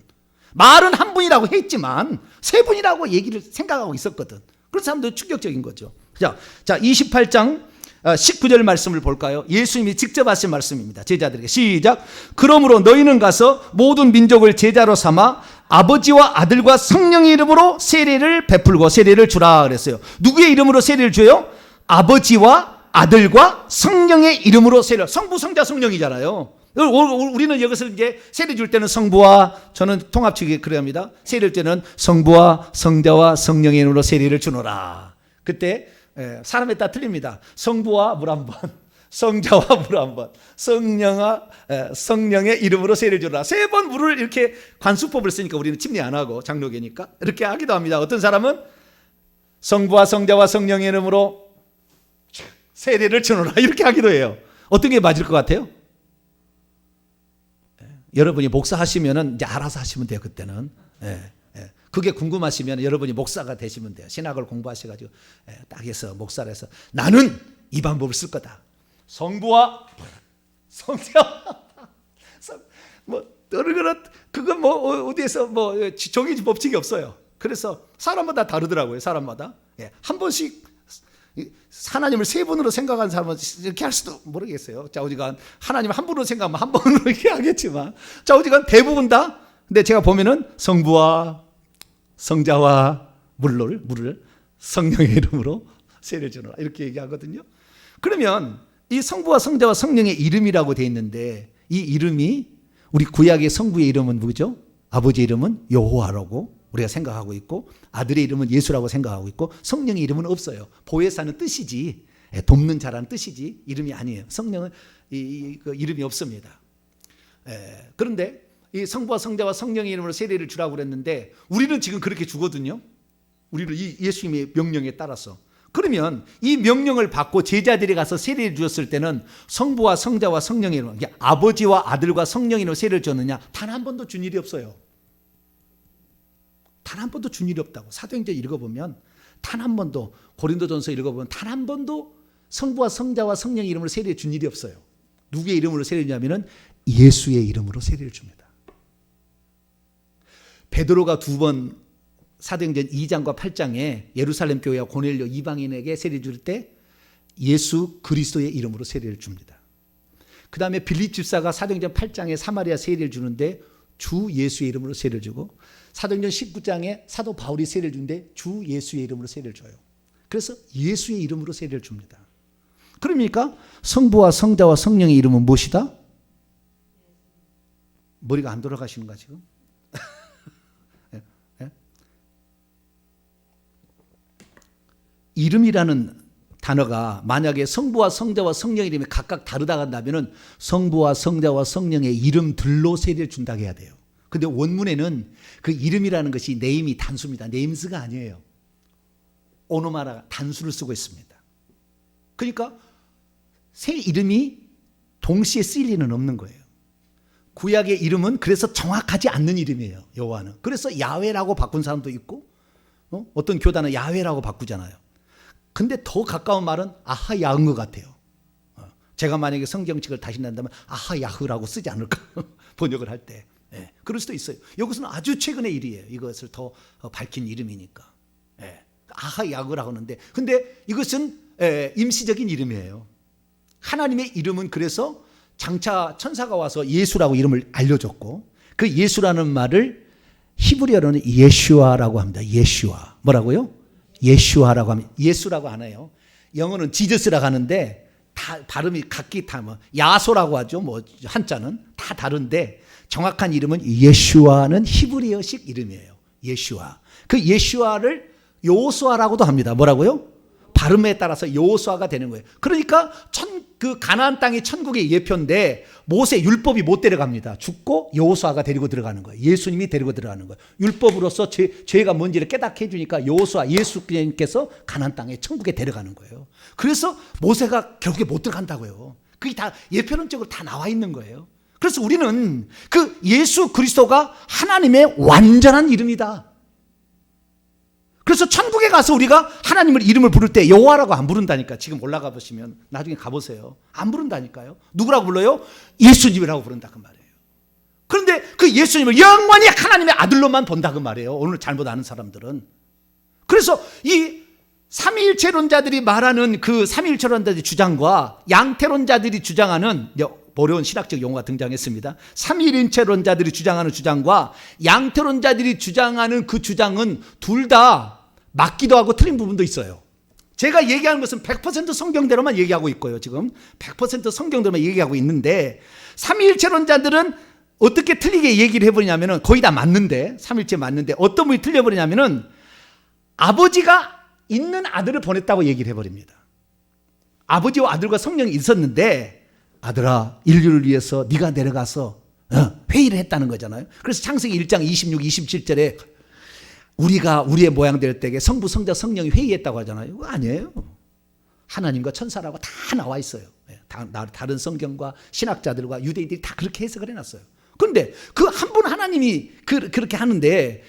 말은 한 분이라고 했지만 세 분이라고 얘기를 생각하고 있었거든. 그런 사람도 충격적인 거죠. 자, 28장 19절 말씀을 볼까요? 예수님이 직접 하신 말씀입니다. 제자들에게 시작. 그러므로 너희는 가서 모든 민족을 제자로 삼아 아버지와 아들과 성령의 이름으로 세례를 베풀고 세례를 주라 그랬어요. 누구의 이름으로 세례를 줘요? 아버지와 아들과 성령의 이름으로 세례. 성부, 성자, 성령이잖아요. 우리는 여기서 이제 세례 줄 때는 성부와, 저는 통합치기 그래야 합니다. 세례를 때는 성부와 성자와 성령의 이름으로 세례를 주노라. 그때 사람에 따라 틀립니다. 성부와 물 한 번, 성자와 물 한 번, 성령의 이름으로 세례를 주라. 세 번 물을 이렇게 관수법을 쓰니까 우리는 침례 안 하고 장로교니까 이렇게 하기도 합니다. 어떤 사람은 성부와 성자와 성령의 이름으로 세례를 주노라 이렇게 하기도 해요. 어떤 게 맞을 것 같아요? 여러분이 목사 하시면은 이제 알아서 하시면 돼요. 그때는. 그게 궁금하시면 여러분이 목사가 되시면 돼요. 신학을 공부하셔가지고 딱 해서 목사를 해서 나는 이 방법을 쓸 거다. 성부와 성자 그건 어디에서 정해진 법칙이 없어요. 그래서 사람마다 다르더라고요. 사람마다 한 번씩 하나님을 세 분으로 생각하는 사람은 이렇게 할 수도 모르겠어요. 자, 어지간 하나님 한 분으로 생각하면 한 번으로 이렇게 하겠지만, 자, 어지간 대부분 다. 근데 제가 보면은 성부와 성자와 물을 성령의 이름으로 세례를 주노라 이렇게 얘기하거든요. 그러면 이 성부와 성자와 성령의 이름이라고 되어 있는데 이 이름이 우리 구약의 성부의 이름은 누구죠? 아버지의 이름은 여호와라고 우리가 생각하고 있고 아들의 이름은 예수라고 생각하고 있고 성령의 이름은 없어요. 보혜사는 뜻이지 돕는 자라는 뜻이지 이름이 아니에요. 성령은 그 이름이 없습니다. 그런데 이 성부와 성자와 성령의 이름으로 세례를 주라고 그랬는데 우리는 지금 그렇게 주거든요. 우리는 이 예수님의 명령에 따라서. 그러면 이 명령을 받고 제자들이 가서 세례를 주었을 때는 성부와 성자와 성령의 이름, 아버지와 아들과 성령의 이름으로 세례를 줬느냐? 단 한 번도 준 일이 없어요. 단 한 번도 준 일이 없다고. 사도행전 읽어보면 단 한 번도, 고린도전서 읽어보면 단 한 번도 성부와 성자와 성령의 이름으로 세례를 준 일이 없어요. 누구의 이름으로 세례를 주냐면 예수의 이름으로 세례를 줍니다. 베드로가 두 번 사도행전 2장과 8장에 예루살렘 교회와 고넬료 이방인에게 세례 줄 때 예수 그리스도의 이름으로 세례를 줍니다. 그 다음에 빌립 집사가 사도행전 8장에 사마리아 세례를 주는데 주 예수의 이름으로 세례를 주고 사도행전 19장에 사도 바울이 세례를 주는데 주 예수의 이름으로 세례를 줘요. 그래서 예수의 이름으로 세례를 줍니다. 그러니까 성부와 성자와 성령의 이름은 무엇이다? 머리가 안 돌아가시는가 지금? 이름이라는 단어가 만약에 성부와 성자와 성령의 이름이 각각 다르다 한다면 성부와 성자와 성령의 이름들로 세례를 준다고 해야 돼요. 근데 원문에는 그 이름이라는 것이 네임이 단수입니다. 네임스가 아니에요. 오노마라 단수를 쓰고 있습니다. 그러니까 새 이름이 동시에 쓰일 리는 없는 거예요. 구약의 이름은 그래서 정확하지 않는 이름이에요. 여호와는. 그래서 야훼라고 바꾼 사람도 있고 어떤 교단은 야훼라고 바꾸잖아요. 근데 더 가까운 말은 아하야인 것 같아요. 제가 만약에 성경책을 다시 낸다면 아하야흐라고 쓰지 않을까 번역을 할 때. 그럴 수도 있어요. 이것은 아주 최근의 일이에요. 이것을 더 밝힌 이름이니까. 아하야흐라고 하는데 근데 이것은 임시적인 이름이에요. 하나님의 이름은 그래서 장차 천사가 와서 예수라고 이름을 알려줬고 그 예수라는 말을 히브리어로는 예슈아라고 합니다. 예슈아. 뭐라고요? 예슈아라고 합니다. 예수라고 안 해요. 영어는 지저스라고 하는데 다 발음이 각기 다 뭐 야소라고 하죠. 뭐 한자는 다 다른데 정확한 이름은 예슈아는 히브리어식 이름이에요. 예슈아. 그 예슈아를 여호수아라고도 합니다. 뭐라고요? 발음에 따라서 여호수아가 되는 거예요. 그러니까 그 가나안 땅이 천국의 예표인데 모세 율법이 못 데려갑니다. 죽고 여호수아가 데리고 들어가는 거예요. 예수님이 데리고 들어가는 거예요. 율법으로서 죄가 뭔지를 깨닫게 해주니까 여호수아 예수님께서 가나안 땅에 천국에 데려가는 거예요. 그래서 모세가 결국에 못 들어간다고요. 그게 다 예표론적으로 다 나와 있는 거예요. 그래서 우리는 그 예수 그리스도가 하나님의 완전한 이름이다. 그래서 천국에 가서 우리가 하나님을 이름을 부를 때 여호와라고 안 부른다니까. 지금 올라가 보시면 나중에 가보세요. 안 부른다니까요. 누구라고 불러요? 예수님이라고 부른다 그 말이에요. 그런데 그 예수님을 영원히 하나님의 아들로만 본다 그 말이에요. 오늘 잘못 아는 사람들은. 그래서 이 삼위일체론자들이 말하는 그 삼위일체론자들의 주장과 양태론자들이 주장하는 어려운 신학적 용어가 등장했습니다. 삼위일체론자들이 주장하는 주장과 양태론자들이 주장하는 그 주장은 둘 다 맞기도 하고 틀린 부분도 있어요. 제가 얘기하는 것은 100% 성경대로만 얘기하고 있고요. 지금 100% 성경대로만 얘기하고 있는데 삼위일체론자들은 어떻게 틀리게 얘기를 해버리냐면은 거의 다 맞는데 삼위일체 맞는데 어떤 분이 틀려버리냐면은 아버지가 있는 아들을 보냈다고 얘기를 해버립니다. 아버지와 아들과 성령이 있었는데 아들아 인류를 위해서 네가 내려가서 회의를 했다는 거잖아요. 그래서 창세기 1장 26, 27절에 우리가 우리의 모양 될 때에 성부, 성자, 성령이 회의했다고 하잖아요. 그거 아니에요. 하나님과 천사라고 다 나와 있어요. 다른 성경과 신학자들과 유대인들이 다 그렇게 해석을 해놨어요. 그런데 그 한 분 하나님이 그렇게 하는데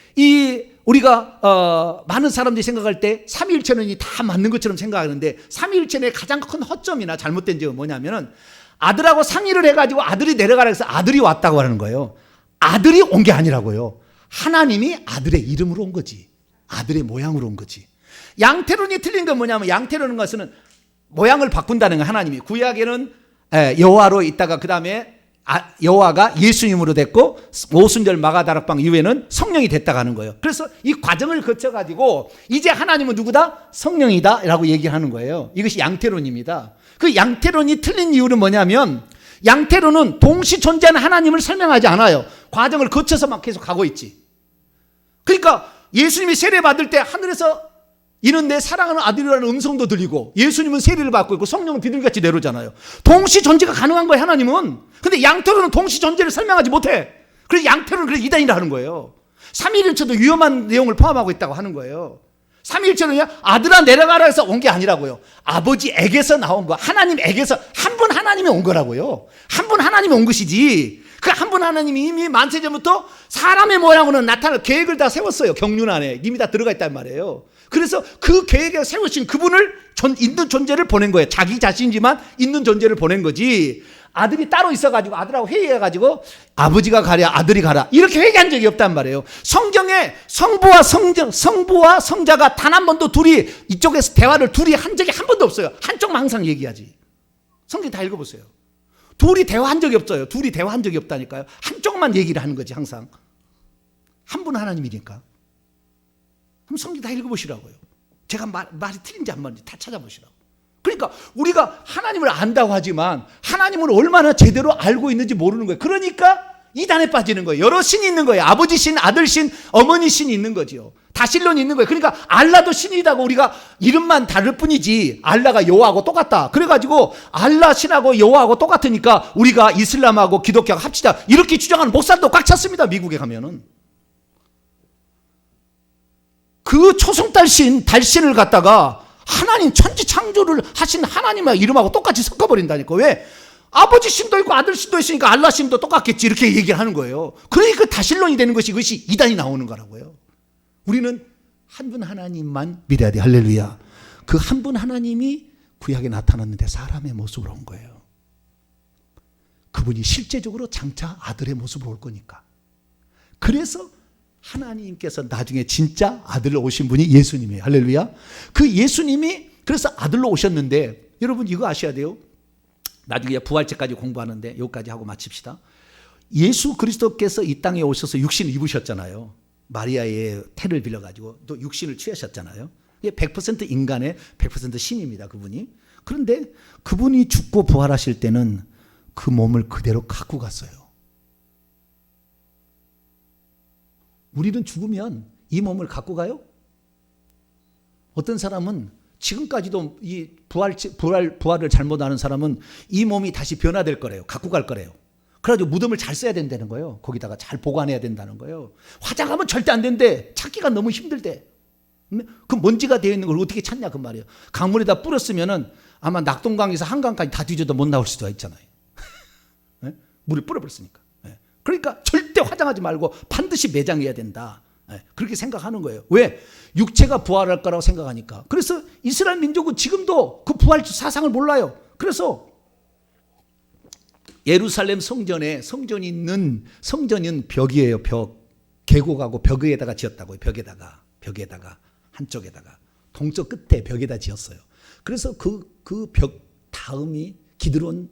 우리가 많은 사람들이 생각할 때 삼위일체론이 다 맞는 것처럼 생각하는데 삼위일체론의 가장 큰 허점이나 잘못된 점은 뭐냐면은 아들하고 상의를 해가지고 아들이 내려가라 해서 아들이 왔다고 하는 거예요. 아들이 온 게 아니라고요. 하나님이 아들의 이름으로 온 거지. 아들의 모양으로 온 거지. 양태론이 틀린 건 뭐냐면 양태론인 것은 모양을 바꾼다는 거예요. 하나님이. 구약에는 여호와로 있다가 그 다음에 여호와가 예수님으로 됐고 오순절 마가다락방 이후에는 성령이 됐다고 하는 거예요. 그래서 이 과정을 거쳐가지고 이제 하나님은 누구다? 성령이다 라고 얘기하는 거예요. 이것이 양태론입니다. 그 양태론이 틀린 이유는 뭐냐면 양태론은 동시 존재하는 하나님을 설명하지 않아요. 과정을 거쳐서 막 계속 가고 있지. 그러니까 예수님이 세례 받을 때 하늘에서 이는 내 사랑하는 아들이라는 음성도 들리고 예수님은 세례를 받고 있고 성령은 비둘기같이 내려오잖아요. 동시 존재가 가능한 거예요 하나님은. 근데 양태론은 동시 존재를 설명하지 못해. 그래서 양태론은 그래서 이단이라 하는 거예요. 삼위일체도 위험한 내용을 포함하고 있다고 하는 거예요. 삼위일체는요 아들아 내려가라 해서 온 게 아니라고요. 아버지에게서 나온 거. 하나님에게서 한 분 하나님이 온 거라고요. 한 분 하나님이 온 것이지. 그 한 분 하나님이 이미 만세전부터 사람의 모양으로 나타날 계획을 다 세웠어요. 경륜 안에 이미 다 들어가 있단 말이에요. 그래서 그 계획에 세우신 그분을 있는 존재를 보낸 거예요. 자기 자신이지만 있는 존재를 보낸 거지. 아들이 따로 있어가지고 아들하고 회의해가지고 아버지가 가랴 아들이 가라 이렇게 회개한 적이 없단 말이에요. 성경에 성부와 성자가 단 한 번도 둘이 이쪽에서 대화를 둘이 한 적이 한 번도 없어요. 한쪽만 항상 얘기하지. 성경 다 읽어보세요. 둘이 대화한 적이 없어요. 둘이 대화한 적이 없다니까요. 한쪽만 얘기를 하는 거지 항상. 한 분 하나님이니까. 그럼 성경 다 읽어보시라고요. 제가 말이 틀린지 안 맞는지 다 찾아보시라고. 그러니까 우리가 하나님을 안다고 하지만 하나님을 얼마나 제대로 알고 있는지 모르는 거예요. 그러니까 이단에 빠지는 거예요. 여러 신이 있는 거예요. 아버지 신, 아들 신, 어머니 신이 있는 거죠. 다신론이 있는 거예요. 그러니까 알라도 신이다고 우리가 이름만 다를 뿐이지 알라가 여호와하고 똑같다. 그래가지고 알라 신하고 여호와하고 똑같으니까 우리가 이슬람하고 기독교하고 합치자 이렇게 주장하는 목사도 꽉 찼습니다. 미국에 가면은. 그 초승달신, 달신을 갖다가 하나님 천지 창조를 하신 하나님의 이름하고 똑같이 섞어버린다니까. 왜? 아버지 신도 있고 아들 신도 있으니까 알라 신도 똑같겠지 이렇게 얘기를 하는 거예요. 그러니까 다신론이 되는 것이 이것이 이단이 나오는 거라고요. 우리는 한 분 하나님만 믿어야 돼. 할렐루야. 그 한 분 하나님이 구약에 나타났는데 사람의 모습으로 온 거예요. 그분이 실제적으로 장차 아들의 모습으로 올 거니까. 그래서 하나님께서 나중에 진짜 아들로 오신 분이 예수님이에요. 할렐루야. 그 예수님이 그래서 아들로 오셨는데 여러분 이거 아셔야 돼요. 나중에 부활체까지 공부하는데 여기까지 하고 마칩시다. 예수 그리스도께서 이 땅에 오셔서 육신을 입으셨잖아요. 마리아의 태를 빌려가지고 또 육신을 취하셨잖아요. 100% 인간의 100% 신입니다. 그분이. 그런데 그분이 죽고 부활하실 때는 그 몸을 그대로 갖고 갔어요. 우리는 죽으면 이 몸을 갖고 가요? 어떤 사람은 지금까지도 이 부활을 잘못 아는 사람은 이 몸이 다시 변화될 거래요. 갖고 갈 거래요. 그래가지고 무덤을 잘 써야 된다는 거예요. 거기다가 잘 보관해야 된다는 거예요. 화장하면 절대 안 된대. 찾기가 너무 힘들대. 그 먼지가 되어 있는 걸 어떻게 찾냐 그 말이에요. 강물에다 뿌렸으면은 아마 낙동강에서 한강까지 다 뒤져도 못 나올 수도 있잖아요. 물에 뿌려버렸으니까. 그러니까 절대 화장하지 말고 반드시 매장해야 된다. 그렇게 생각하는 거예요. 왜? 육체가 부활할 거라고 생각하니까. 그래서 이스라엘 민족은 지금도 그 부활 사상을 몰라요. 그래서 예루살렘 성전에 성전은 벽이에요. 벽. 계곡하고 벽에다가 지었다고요. 벽에다가 한쪽에다가 동쪽 끝에 벽에다 지었어요. 그래서 그 벽 다음이 기드론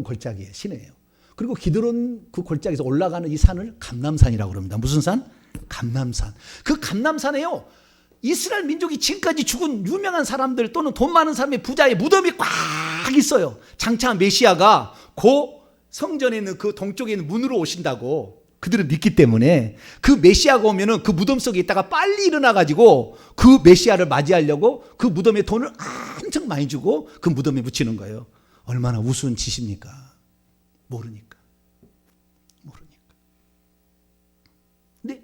골짜기의 시내예요. 그리고 기드론 그 골짜기에서 올라가는 이 산을 감람산이라고 그럽니다. 무슨 산? 감람산. 그 감람산에요, 이스라엘 민족이 지금까지 죽은 유명한 사람들 또는 돈 많은 사람의 부자의 무덤이 꽉 있어요. 장차 메시아가 그 성전에 있는 그 동쪽에 있는 문으로 오신다고 그들은 믿기 때문에 그 메시아가 오면은 그 무덤 속에 있다가 빨리 일어나가지고 그 메시아를 맞이하려고 그 무덤에 돈을 엄청 많이 주고 그 무덤에 묻히는 거예요. 얼마나 우스운 짓입니까? 모르니까. 근데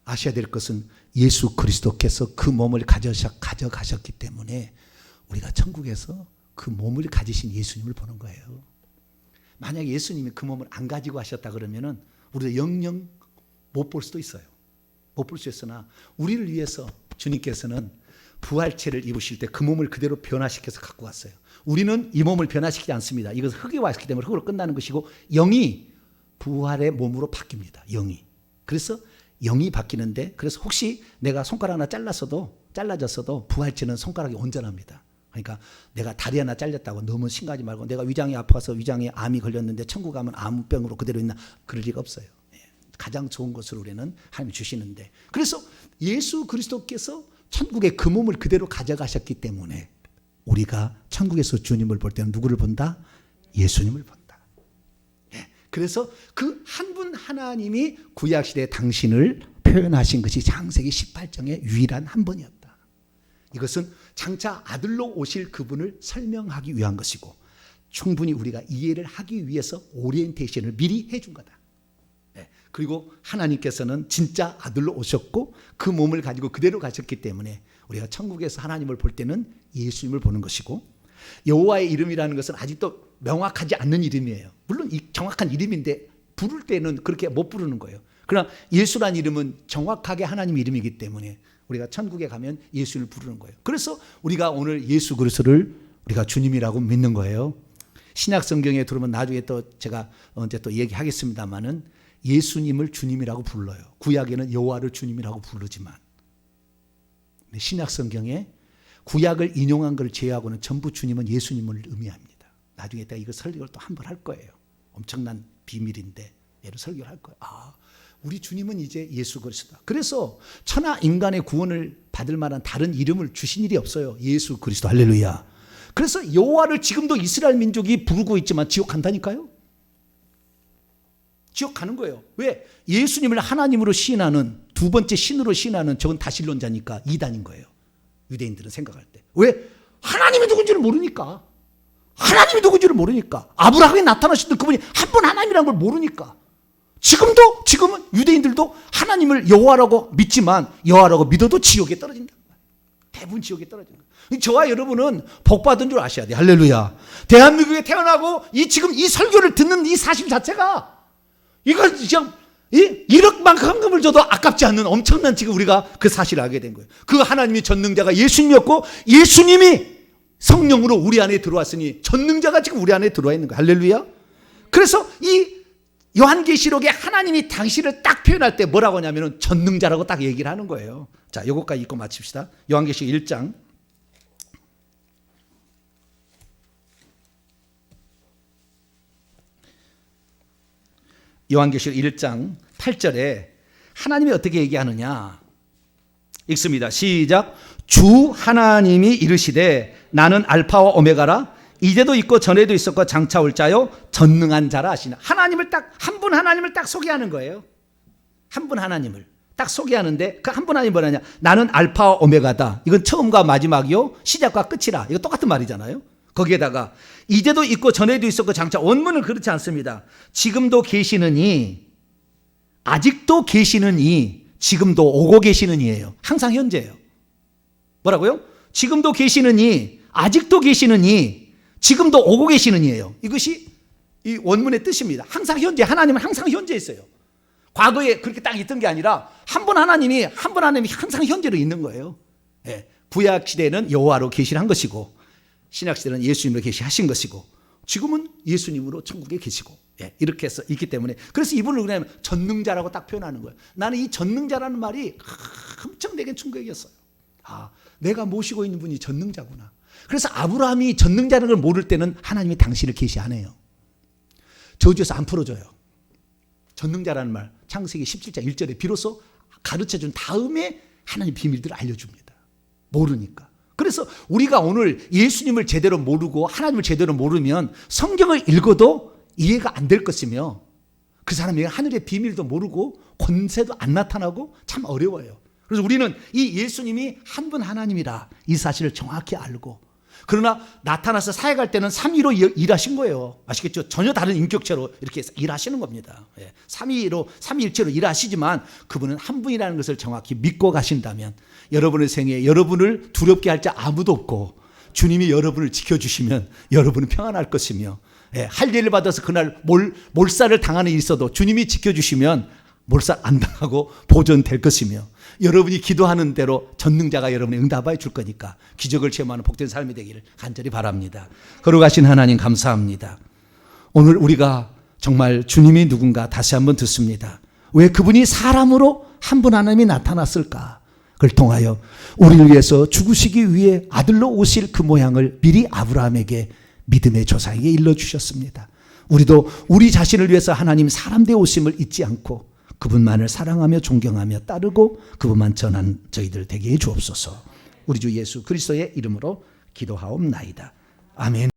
아셔야 될 것은 예수 그리스도께서 그 몸을 가져가셨기 때문에 우리가 천국에서 그 몸을 가지신 예수님을 보는 거예요. 만약에 예수님이 그 몸을 안 가지고 하셨다 그러면은 우리도 영영 못 볼 수도 있어요. 못 볼 수 있으나 우리를 위해서 주님께서는 부활체를 입으실 때 그 몸을 그대로 변화시켜서 갖고 왔어요. 우리는 이 몸을 변화시키지 않습니다. 이것은 흙에 왔기 때문에 흙으로 끝나는 것이고 영이 부활의 몸으로 바뀝니다. 영이. 그래서 영이 바뀌는데, 그래서 혹시 내가 손가락 하나 잘라졌어도 부활체는 손가락이 온전합니다. 그러니까 내가 다리 하나 잘렸다고 너무 심각하지 말고, 내가 위장이 아파서 위장에 암이 걸렸는데 천국 가면 암병으로 그대로 있나, 그럴 리가 없어요. 가장 좋은 것을 우리는 하나님이 주시는데, 그래서 예수 그리스도께서 천국에 그 몸을 그대로 가져가셨기 때문에 우리가 천국에서 주님을 볼 때는 누구를 본다? 예수님을 본다. 그래서 그 한 분 하나님이 구약시대에 당신을 표현하신 것이 창세기 18장의 유일한 한 번이었다. 이것은 장차 아들로 오실 그분을 설명하기 위한 것이고, 충분히 우리가 이해를 하기 위해서 오리엔테이션을 미리 해준 거다. 그리고 하나님께서는 진짜 아들로 오셨고 그 몸을 가지고 그대로 가셨기 때문에 우리가 천국에서 하나님을 볼 때는 예수님을 보는 것이고, 여호와의 이름이라는 것은 아직도 명확하지 않는 이름이에요. 물론 정확한 이름인데 부를 때는 그렇게 못 부르는 거예요. 그러나 예수란 이름은 정확하게 하나님 이름이기 때문에 우리가 천국에 가면 예수를 부르는 거예요. 그래서 우리가 오늘 예수 그리스도를 우리가 주님이라고 믿는 거예요. 신약 성경에 들어오면 나중에 또 제가 언제 또 얘기하겠습니다만은 예수님을 주님이라고 불러요. 구약에는 여호와를 주님이라고 부르지만 신약 성경에 구약을 인용한 걸 제외하고는 전부 주님은 예수님을 의미합니다. 나중에 내가 이거 설교를 또 한 번 할 거예요. 엄청난 비밀인데 얘를 설교를 할 거예요. 우리 주님은 이제 예수 그리스도다. 그래서 천하 인간의 구원을 받을 만한 다른 이름을 주신 일이 없어요. 예수 그리스도. 할렐루야. 그래서 여호와를 지금도 이스라엘 민족이 부르고 있지만 지옥 간다니까요. 지옥 가는 거예요. 왜? 예수님을 하나님으로 시인하는, 두 번째 신으로 시인하는 저건 다신론자니까 이단인 거예요. 유대인들은 생각할 때. 왜? 하나님이 누군지를 모르니까. 하나님이 누군지를 모르니까. 아브라함에 나타나셨던 그분이 한 분 하나님이라는 걸 모르니까. 지금은 유대인들도 하나님을 여호와라고 믿지만 여호와라고 믿어도 지옥에 떨어진다. 대부분 지옥에 떨어진다. 저와 여러분은 복 받은 줄 아셔야 돼요. 할렐루야. 대한민국에 태어나고 지금 이 설교를 듣는 이 사실 자체가, 이걸 지금 1억만 헌금을 줘도 아깝지 않는 엄청난 지금 우리가 그 사실을 알게 된 거예요. 그 하나님이 전능자가 예수님이었고 예수님이 성령으로 우리 안에 들어왔으니 전능자가 지금 우리 안에 들어와 있는 거예요. 할렐루야. 그래서 이 요한계시록에 하나님이 당신을 딱 표현할 때 뭐라고 하냐면 전능자라고 딱 얘기를 하는 거예요. 자, 이것까지 읽고 마칩시다. 요한계시록 1장. 요한계시록 1장 8절에 하나님이 어떻게 얘기하느냐 읽습니다. 시작. 주 하나님이 이르시되 나는 알파와 오메가라 이제도 있고 전에도 있었고 장차 올 자요 전능한 자라 하시나. 하나님을 딱 한 분 하나님을 딱 소개하는 거예요. 한 분 하나님을 딱 소개하는데 그 한 분 하나님이 뭐냐냐. 나는 알파와 오메가다. 이건 처음과 마지막이요 시작과 끝이라. 이거 똑같은 말이잖아요. 거기에다가 이제도 있고 전에도 있었고 장차. 원문은 그렇지 않습니다. 지금도 계시느니 아직도 계시느니 지금도 오고 계시느니예요. 항상 현재예요. 뭐라고요? 지금도 계시느니 아직도 계시느니 지금도 오고 계시느니예요. 이것이 이 원문의 뜻입니다. 항상 현재. 하나님은 항상 현재 있어요. 과거에 그렇게 딱 있던 게 아니라 한 분 하나님이 항상 현재로 있는 거예요. 예. 구약 시대는 여호와로 계시한 것이고 신약 시대는 예수님으로 계시하신 것이고 지금은 예수님으로 천국에 계시고 이렇게 해서 있기 때문에 그래서 이분을 그냥 전능자라고 딱 표현하는 거예요. 나는 이 전능자라는 말이 엄청 내겐 충격이었어요. 아, 내가 모시고 있는 분이 전능자구나. 그래서 아브라함이 전능자라는 걸 모를 때는 하나님이 당신을 계시 안 해요. 저주에서 안 풀어줘요. 전능자라는 말 창세기 17장 1절에 비로소 가르쳐준 다음에 하나님 비밀들을 알려줍니다. 모르니까. 그래서 우리가 오늘 예수님을 제대로 모르고 하나님을 제대로 모르면 성경을 읽어도 이해가 안 될 것이며 그 사람이 하늘의 비밀도 모르고 권세도 안 나타나고 참 어려워요. 그래서 우리는 이 예수님이 한 분 하나님이라 이 사실을 정확히 알고 그러나 나타나서 사역할 때는 삼위로 일하신 거예요. 아시겠죠? 전혀 다른 인격체로 이렇게 일하시는 겁니다. 삼위일체로 일하시지만 그분은 한 분이라는 것을 정확히 믿고 가신다면 여러분의 생에 여러분을 두렵게 할 자 아무도 없고 주님이 여러분을 지켜주시면 여러분은 평안할 것이며 할례를 받아서 그날 몰살을 당하는 일이 있어도 주님이 지켜주시면 몰살 안 당하고 보존될 것이며 여러분이 기도하는 대로 전능자가 여러분의 응답하여 줄 거니까 기적을 체험하는 복된 삶이 되기를 간절히 바랍니다. 거룩하신 하나님 감사합니다. 오늘 우리가 정말 주님이 누군가 다시 한번 듣습니다. 왜 그분이 사람으로 한 분 하나님이 나타났을까? 그걸 통하여 우리를 위해서 죽으시기 위해 아들로 오실 그 모양을 미리 아브라함에게 믿음의 조상에게 일러주셨습니다. 우리도 우리 자신을 위해서 하나님 사람 되어 오심을 잊지 않고 그분만을 사랑하며 존경하며 따르고 그분만 전한 저희들 되게 해 주옵소서. 우리 주 예수 그리스도의 이름으로 기도하옵나이다. 아멘.